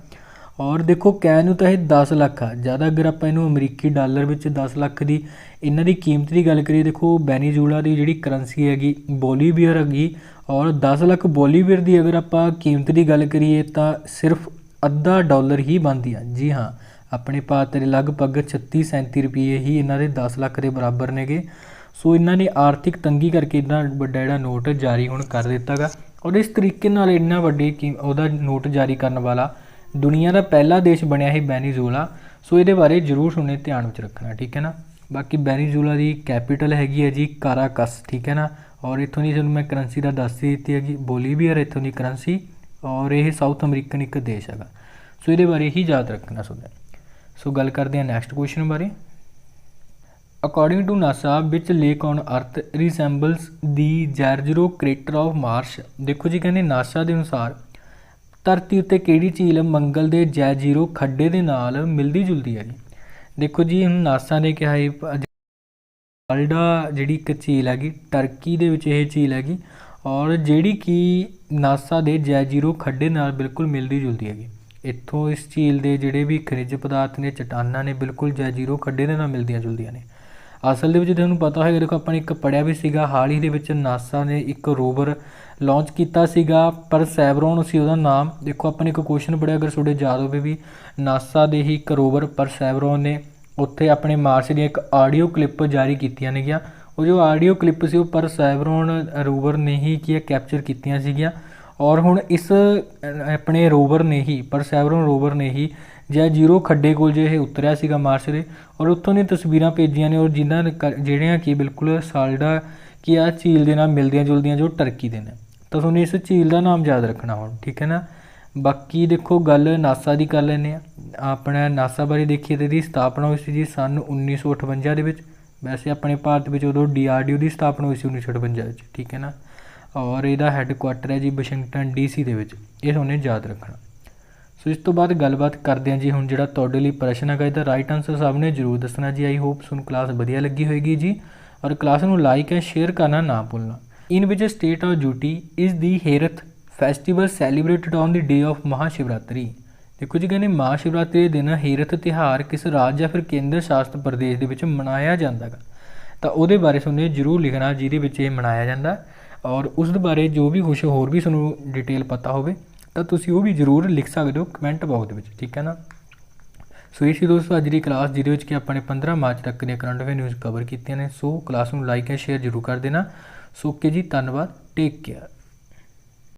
और देखो कहने तो यह 10 लाख आ ज़्यादा, अगर आप इनू अमरीकी डॉलर में 10 लाख की इन्हां दी कीमत की गल करिए, देखो वेनेजुएला की जिहड़ी करंसी हैगी बोलीवियर हैगी और 10 लाख बोलीवियर की अगर आप कीमत की गल करिए तो सिर्फ अद्धा डॉलर ही बनती है। जी हाँ, अपने भारत के लगभग 36-37 रुपये ही इन्हां दे 10 लाख के बराबर नेगे। सो इन्हां ने आर्थिक तंगी करके इन्ना वड्डा जिहड़ा नोट जारी हुण कर दिता गा और इस तरीके नाल इन्ना वड्डे उहदा नोट जारी करने वाला दुनिया का पहला देश बनया है वेनेजुएला। सो ये बारे जरूर सुने ध्यान में रखना, ठीक है ना। बाकी वेनेजुएला की कैपीटल हैगी है जी काराकस, ठीक है ना। और इत्थों की मैं करंसी का दस ही दी हैगी बोलीवियर इत्थों की करंसी और ये साउथ अमरीकन एक देश है। सो ये बारे ही याद रखना सुने। सो गल करते हैं नैक्सट क्वेश्चन बारे, according to NASA which lake on earth resembles the Jezero crater of Mars. देखो जी कहने नासा के अनुसार धरती उत्ते किहड़ी झील मंगल के जैजीरो खड्डे के नाल मिलती जुलती है जी। देखो जी हम नासा ने कहा है वर्ल्डा जिहड़ी एक झील हैगी टर्की दे विच ये झील हैगी और जिहड़ी कि नासा के जैजीरो खड्डे नाल बिल्कुल मिलती जुलती हैगी। इत्थों इस झील के जिहड़े भी खनिज पदार्थ ने चट्टानां ने बिल्कुल जैजीरो खड्डे दे नाल मिलदियां जुलदियां ने। असल में तुहानूं पता है देखो अपने एक पढ़िया भी सीगा हाल ही दे विच नासा ने एक रोवर लॉन्च किया सीगा परसेवरॉन सी उहदा नाम। देखो अपने एक क्वेश्चन पढ़िया अगर तुहाडे याद होवे भी नासा दे ही एक रोवर परसेवरॉन ने उत्थे अपने मार्स दी एक आडियो क्लिप जारी कीतियां नेगियां। वो जो आडियो क्लिप सी वो परसेवरॉन रोवर ने ही की कैप्चर कीतियां सीगियां और हुण इस अपने रोवर ने ही परसेवरॉन रोवर ने ही ਜਾਂ ਜ਼ੀਰੋ ਖੱਡੇ ਕੋਲ ਜੇ ਇਹ ਉਤਰਿਆ ਸੀਗਾ ਮਾਰਸ ਦੇ, ਔਰ ਉੱਥੋਂ ਦੀਆਂ ਤਸਵੀਰਾਂ ਭੇਜੀਆਂ ਨੇ, ਔਰ ਜਿਨ੍ਹਾਂ ਜਿਹੜੀਆਂ ਕਿ ਬਿਲਕੁਲ ਸਾਲਡਾ ਕਿ ਆ ਝੀਲ ਦੇ ਨਾਲ ਮਿਲਦੀਆਂ ਜੁਲਦੀਆਂ ਜੋ ਟਰਕੀ ਦੇ ਨੇ। ਤਾਂ ਤੁਹਾਨੂੰ ਇਸ ਝੀਲ ਦਾ ਨਾਮ ਯਾਦ ਰੱਖਣਾ ਹੁਣ, ਠੀਕ ਹੈ ਨਾ। ਬਾਕੀ ਦੇਖੋ ਗੱਲ ਨਾਸਾ ਦੀ ਕਰ ਲੈਂਦੇ ਹਾਂ। ਆਪਣਾ ਨਾਸਾ ਬਾਰੇ ਦੇਖੀਏ ਤਾਂ ਇਹਦੀ ਸਥਾਪਨਾ ਹੋਈ ਸੀ ਜੀ ਸਨ 1958 ਦੇ ਵਿੱਚ। ਵੈਸੇ ਆਪਣੇ ਭਾਰਤ ਵਿੱਚ ਉਦੋਂ DRDO ਦੀ ਸਥਾਪਨਾ ਹੋਈ ਸੀ 1958 ਵਿੱਚ, ਠੀਕ ਹੈ ਨਾ। ਔਰ ਇਹਦਾ ਹੈੱਡਕੁਆਟਰ ਹੈ ਜੀ ਵਾਸ਼ਿੰਗਟਨ DC ਦੇ ਵਿੱਚ, ਇਹ ਤੁਹਾਨੂੰ ਯਾਦ ਰੱਖਣਾ। ਸੋ ਇਸ ਤੋਂ ਬਾਅਦ ਗੱਲਬਾਤ ਕਰਦੇ ਹਾਂ ਜੀ ਹੁਣ ਜਿਹੜਾ ਤੁਹਾਡੇ ਲਈ ਪ੍ਰਸ਼ਨ ਹੈਗਾ ਇਹਦਾ ਰਾਈਟ ਆਨਸਰ ਸਭ ਨੇ ਜ਼ਰੂਰ ਦੱਸਣਾ ਜੀ। ਆਈ ਹੋਪ ਤੁਹਾਨੂੰ ਕਲਾਸ ਵਧੀਆ ਲੱਗੀ ਹੋਏਗੀ ਜੀ, ਔਰ ਕਲਾਸ ਨੂੰ ਲਾਈਕ ਐਂਡ ਸ਼ੇਅਰ ਕਰਨਾ ਨਾ ਭੁੱਲਣਾ। In which state of UT is the Herath festival celebrated on the day of Mahashivratri. ਦੇਖੋ ਜੀ ਕਹਿੰਦੇ ਮਹਾਸ਼ਿਵਰਾਤਰੀ ਦੇ ਦਿਨ ਹੇਰਥ ਤਿਉਹਾਰ ਕਿਸ ਰਾਜ ਜਾਂ ਫਿਰ ਕੇਂਦਰ ਸ਼ਾਸਿਤ ਪ੍ਰਦੇਸ਼ ਦੇ ਵਿੱਚ ਮਨਾਇਆ ਜਾਂਦਾ ਗਾ, ਤਾਂ ਉਹਦੇ ਬਾਰੇ ਤੁਹਾਨੂੰ ਜ਼ਰੂਰ ਲਿਖਣਾ ਜਿਹਦੇ ਵਿੱਚ ਇਹ ਮਨਾਇਆ ਜਾਂਦਾ, ਔਰ ਉਸ ਦੇ ਬਾਰੇ ਜੋ ਵੀ ਕੁਛ ਹੋਰ ਵੀ ਤੁਹਾਨੂੰ ਡਿਟੇਲ ਪਤਾ ਹੋਵੇ ਤਾਂ ਤੁਸੀਂ ਉਹ ਵੀ ਜ਼ਰੂਰ ਲਿਖ ਸਕਦੇ ਹੋ ਕਮੈਂਟ ਬਾਕਸ ਦੇ ਵਿੱਚ, ਠੀਕ ਹੈ ਨਾ। ਸੋ ਇਹ ਸੀ ਦੋਸਤੋ ਅੱਜ ਦੀ ਕਲਾਸ ਜਿਹਦੇ ਵਿੱਚ ਕਿ ਆਪਾਂ ਨੇ 15 ਮਾਰਚ ਤੱਕ ਦੀਆਂ ਕਰੰਟ ਅਫੇਅਰ ਨਿਊਜ਼ ਕਵਰ ਕੀਤੀਆਂ ਨੇ। ਸੋ ਕਲਾਸ ਨੂੰ ਲਾਈਕ ਐਂਡ ਸ਼ੇਅਰ ਜ਼ਰੂਰ ਕਰ ਦੇਣਾ। ਸੋ ਓਕੇ ਜੀ, ਧੰਨਵਾਦ, ਟੇਕ ਕੇਅਰ।